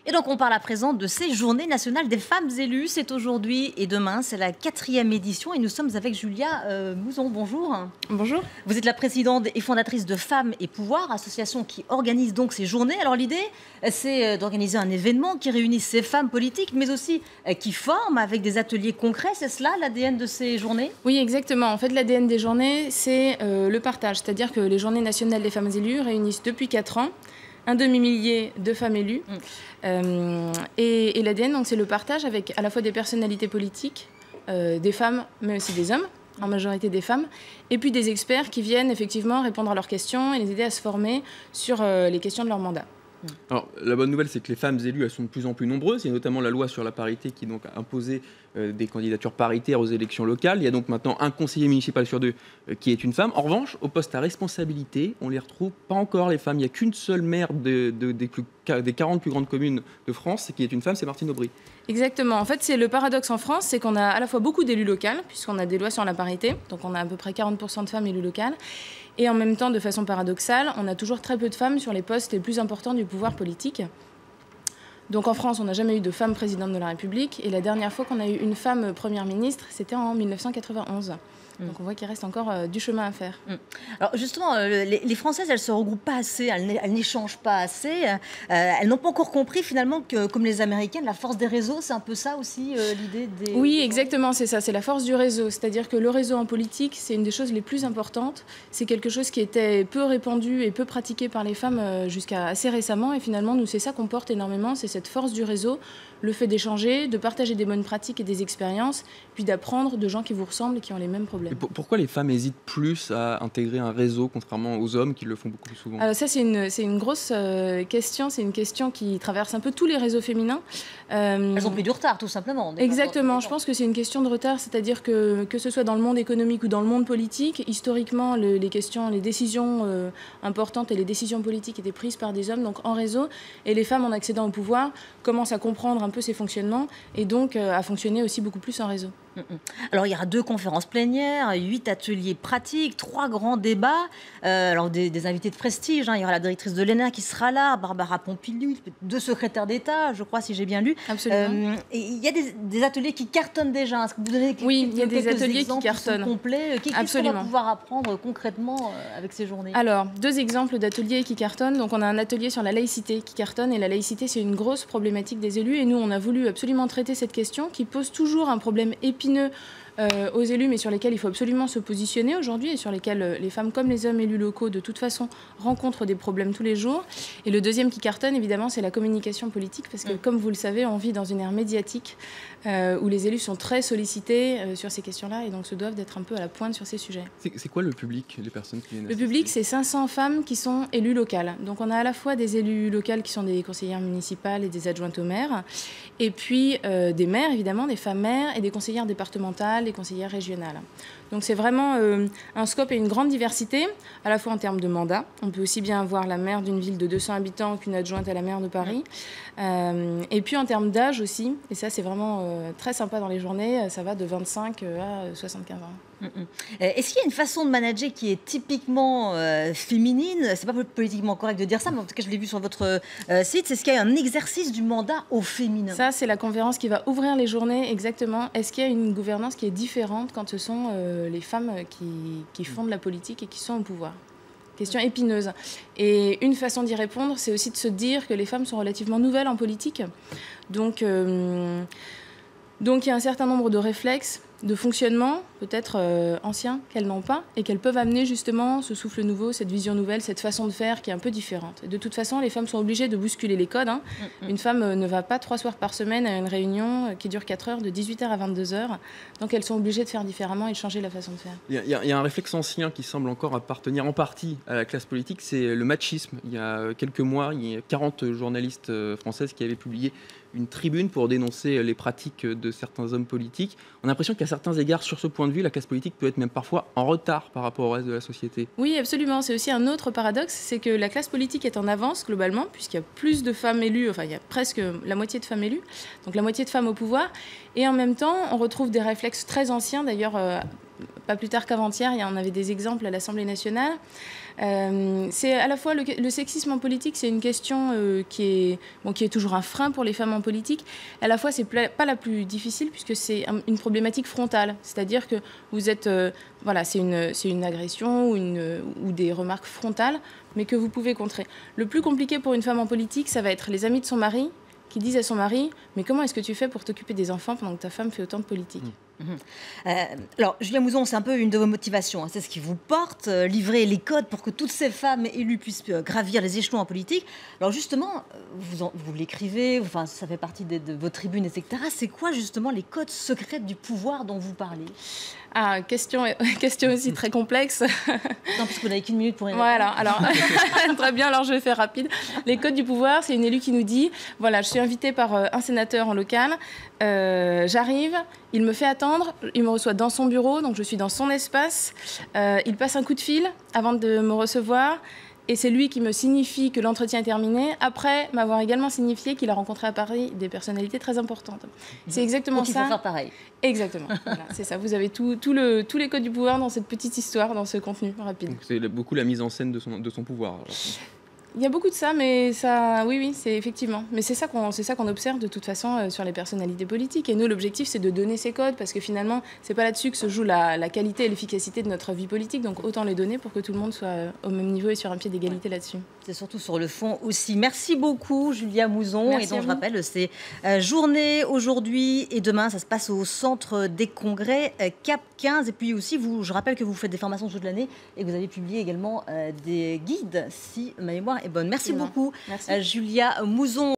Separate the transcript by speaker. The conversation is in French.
Speaker 1: Et donc on parle à présent de ces Journées nationales des femmes élues. C'est aujourd'hui et demain, c'est la 4e édition et nous sommes avec Julia Mouzon. Bonjour.
Speaker 2: Bonjour.
Speaker 1: Vous êtes la présidente et fondatrice de Femmes et Pouvoir, association qui organise donc ces journées. Alors l'idée, c'est d'organiser un événement qui réunisse ces femmes politiques, mais aussi qui forment avec des ateliers concrets. C'est cela l'ADN de ces journées?
Speaker 2: Oui, exactement. En fait, l'ADN des journées, c'est le partage. C'est-à-dire que les Journées nationales des femmes élues réunissent depuis 4 ans un demi-millier de femmes élues. Et l'ADN, donc, c'est le partage avec à la fois des personnalités politiques, des femmes, mais aussi des hommes, en majorité des femmes, et puis des experts qui viennent effectivement répondre à leurs questions et les aider à se former sur les questions de leur mandat.
Speaker 3: Alors, la bonne nouvelle, c'est que les femmes élues, elles sont de plus en plus nombreuses. Il y a notamment la loi sur la parité qui donc, a imposé des candidatures paritaires aux élections locales. Il y a donc maintenant un conseiller municipal sur 2 qui est une femme. En revanche, au poste à responsabilité, on ne les retrouve pas encore, les femmes. Il n'y a qu'une seule maire des 40 plus grandes communes de France qui est une femme, c'est Martine Aubry.
Speaker 2: Exactement. En fait, c'est le paradoxe en France, c'est qu'on a à la fois beaucoup d'élus locaux, puisqu'on a des lois sur la parité, donc on a à peu près 40% de femmes élues locales, et en même temps, de façon paradoxale, on a toujours très peu de femmes sur les postes les plus importants du pouvoir politique. Donc en France, on n'a jamais eu de femme présidente de la République, et la dernière fois qu'on a eu une femme première ministre, c'était en 1991. Donc on voit qu'il reste encore du chemin à faire.
Speaker 1: Alors justement, les Françaises, elles ne se regroupent pas assez, elles n'échangent pas assez. Elles n'ont pas encore compris finalement que, comme les Américaines, la force des réseaux, c'est un peu ça aussi l'idée des...
Speaker 2: Oui, exactement, c'est ça, c'est la force du réseau. C'est-à-dire que le réseau en politique, c'est une des choses les plus importantes. C'est quelque chose qui était peu répandu et peu pratiqué par les femmes jusqu'à assez récemment. Et finalement, nous, c'est ça qu'on porte énormément, c'est cette force du réseau, le fait d'échanger, de partager des bonnes pratiques et des expériences, puis d'apprendre de gens qui vous ressemblent et qui ont les mêmes problèmes.
Speaker 3: Et pourquoi les femmes hésitent plus à intégrer un réseau, contrairement aux hommes qui le font beaucoup plus souvent?
Speaker 2: Alors ça, c'est une grosse question. C'est une question qui traverse un peu tous les réseaux féminins.
Speaker 1: Elles ont pris du retard, tout simplement.
Speaker 2: Exactement. Je pense que c'est une question de retard. C'est-à-dire que ce soit dans le monde économique ou dans le monde politique, historiquement, les décisions importantes et les décisions politiques étaient prises par des hommes, donc en réseau. Et les femmes, en accédant au pouvoir, commencent à comprendre un peu ces fonctionnements et donc à fonctionner aussi beaucoup plus en réseau.
Speaker 1: Alors, il y aura 2 conférences plénières, 8 ateliers pratiques, 3 grands débats. Alors, des invités de prestige. Il y aura la directrice de l'ENA qui sera là, Barbara Pompili, 2 secrétaires d'État, je crois, si j'ai bien lu.
Speaker 2: Absolument.
Speaker 1: Et il y a des ateliers qui cartonnent déjà. Est-ce que vous donnez
Speaker 2: Oui, il y a des ateliers qui cartonnent.
Speaker 1: Complets. Qu'est-ce qu'on va pouvoir apprendre concrètement avec ces journées?
Speaker 2: Alors, 2 exemples d'ateliers qui cartonnent. Donc, on a un atelier sur la laïcité qui cartonne. Et la laïcité, c'est une grosse problématique des élus. Et nous, on a voulu absolument traiter cette question qui pose toujours un problème épineux aux élus, mais sur lesquels il faut absolument se positionner aujourd'hui et sur lesquels les femmes comme les hommes élus locaux, de toute façon, rencontrent des problèmes tous les jours. Et le deuxième qui cartonne, évidemment, c'est la communication politique, parce que, comme vous le savez, on vit dans une ère médiatique où les élus sont très sollicités sur ces questions-là et donc se doivent d'être un peu à la pointe sur ces sujets.
Speaker 3: C'est quoi le public, les personnes qui viennent?
Speaker 2: Le public, c'est 500 femmes qui sont élues locales. Donc on a à la fois des élus locales qui sont des conseillères municipales et des adjointes au maire, et puis des maires, évidemment, des femmes maires et des conseillères départementales, des conseillères régionales. Donc c'est vraiment un scope et une grande diversité, à la fois en termes de mandat. On peut aussi bien avoir la maire d'une ville de 200 habitants qu'une adjointe à la maire de Paris. Et puis en termes d'âge aussi, et ça c'est vraiment très sympa dans les journées, ça va de 25 à 75 ans.
Speaker 1: Est-ce qu'il y a une façon de manager qui est typiquement féminine? C'est pas politiquement correct de dire ça, mais en tout cas je l'ai vu sur votre site. Est-ce qu'il y a un exercice du mandat au féminin?
Speaker 2: Ça, c'est la conférence qui va ouvrir les journées, exactement. Est-ce qu'il y a une gouvernance qui est différente quand ce sont les femmes qui font de la politique et qui sont au pouvoir? Question épineuse. Et une façon d'y répondre, c'est aussi de se dire que les femmes sont relativement nouvelles en politique. Donc il y a un certain nombre de réflexes, de fonctionnement, peut-être anciens, qu'elles n'ont pas, et qu'elles peuvent amener justement ce souffle nouveau, cette vision nouvelle, cette façon de faire qui est un peu différente. Et de toute façon, les femmes sont obligées de bousculer les codes. Une femme ne va pas 3 soirs par semaine à une réunion qui dure 4 heures, de 18h à 22h. Donc elles sont obligées de faire différemment et de changer la façon de faire.
Speaker 3: Il y a un réflexe ancien qui semble encore appartenir en partie à la classe politique, c'est le machisme. Il y a quelques mois, il y a 40 journalistes françaises qui avaient publié une tribune pour dénoncer les pratiques de certains hommes politiques. On a l'impression qu'à certains égards, sur ce point de vue, la classe politique peut être même parfois en retard par rapport au reste de la société.
Speaker 2: Oui, absolument. C'est aussi un autre paradoxe, c'est que la classe politique est en avance globalement, puisqu'il y a plus de femmes élues, enfin il y a presque la moitié de femmes élues, donc la moitié de femmes au pouvoir. Et en même temps, on retrouve des réflexes très anciens, d'ailleurs pas plus tard qu'avant-hier, on avait des exemples à l'Assemblée nationale. C'est à la fois le sexisme en politique, c'est une question qui est toujours un frein pour les femmes en politique. À la fois, c'est pas la plus difficile puisque c'est une problématique frontale, c'est-à-dire que vous êtes, c'est une agression ou des remarques frontales, mais que vous pouvez contrer. Le plus compliqué pour une femme en politique, ça va être les amis de son mari qui disent à son mari « Mais comment est-ce que tu fais pour t'occuper des enfants pendant que ta femme fait autant de politique ?»
Speaker 1: Alors, Julia Mouzon, c'est un peu une de vos motivations, hein, c'est ce qui vous porte, livrer les codes pour que toutes ces femmes élues puissent gravir les échelons en politique. Alors justement, vous l'écrivez, enfin, ça fait partie de vos tribunes, etc. C'est quoi justement les codes secrets du pouvoir dont vous parlez?
Speaker 2: Ah, question aussi très complexe.
Speaker 1: Non, parce que vous n'avez qu'une minute pour y répondre.
Speaker 2: Voilà, alors, très bien, alors je vais faire rapide. Les codes du pouvoir, c'est une élue qui nous dit, voilà, je suis invitée par un sénateur en local, j'arrive, il me fait attendre, il me reçoit dans son bureau, donc je suis dans son espace, il passe un coup de fil avant de me recevoir, et c'est lui qui me signifie que l'entretien est terminé, après m'avoir également signifié qu'il a rencontré à Paris des personnalités très importantes. C'est exactement ça.
Speaker 1: Donc il faut faire pareil.
Speaker 2: Exactement, voilà, c'est ça. Vous avez tous les codes du pouvoir dans cette petite histoire, dans ce contenu rapide.
Speaker 3: C'est beaucoup la mise en scène de son pouvoir. Alors.
Speaker 2: Il y a beaucoup de ça, mais ça, oui, c'est effectivement. Mais c'est ça qu'on observe de toute façon sur les personnalités politiques. Et nous, l'objectif, c'est de donner ces codes, parce que finalement, c'est pas là-dessus que se joue la qualité et l'efficacité de notre vie politique. Donc autant les donner pour que tout le monde soit au même niveau et sur un pied d'égalité là-dessus.
Speaker 1: C'est surtout sur le fond aussi. Merci beaucoup, Julia Mouzon.
Speaker 2: Merci
Speaker 1: et donc, je rappelle, c'est journée aujourd'hui et demain, ça se passe au centre des congrès Cap 15. Et puis aussi, je rappelle que vous faites des formations toute l'année et que vous avez publié également des guides, si ma mémoire est bonne. Merci beaucoup,
Speaker 2: Merci.
Speaker 1: Julia Mouzon.